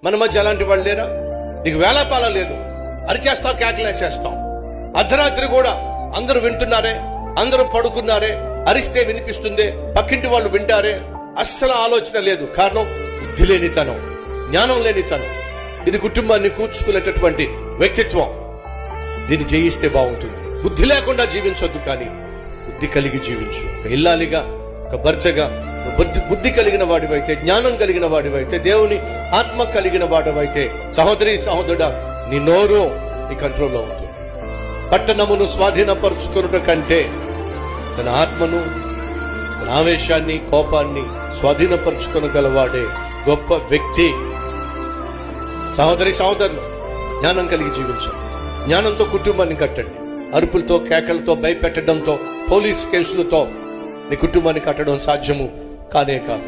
మన మధ్య అలాంటి వాళ్ళు లేరా? నీకు వేళాపాల లేదు, అరిచేస్తావు, కేకలేసేస్తావు. అర్ధరాత్రి కూడా అందరూ వింటున్నారే, అందరూ పడుకున్నారే, అరిస్తే వినిపిస్తుందే, పక్కింటి వాళ్ళు వింటారే, అస్సలు ఆలోచన లేదు. కారణం బుద్ధి లేనితనం, జ్ఞానం లేనితనం. ఇది కుటుంబాన్ని కూర్చుకునేటటువంటి వ్యక్తిత్వం. దీన్ని జయిస్తే బాగుంటుంది. బుద్ధి లేకుండా జీవించొద్దు, కానీ బుద్ధి కలిగి జీవించు. ఒక ఇల్లాలిగా, ఒక భర్తగా బుద్ధి కలిగిన వాడివైతే, జ్ఞానం కలిగిన వాడివైతే, దేవుని ఆత్మ కలిగిన వాడివైతే, సహోదరి సహోదరుడా, నీ నోరు నీ కంట్రోల్లో ఉంటుంది. పట్టణమును స్వాధీనపరుచుకున్న కంటే తన ఆత్మను, తన ఆవేశాన్ని, కోపాన్ని స్వాధీనపరుచుకొనగలవాడే గొప్ప వ్యక్తి. సహోదరి సహోదరులు, జ్ఞానం కలిగి జీవించండి. జ్ఞానంతో కుటుంబాన్ని కట్టండి. అరుపులతో, కేకలతో, భయపెట్టడంతో, పోలీస్ కేసులతో నీ కుటుంబాన్ని కట్టడం సాధ్యము కానే కాదు.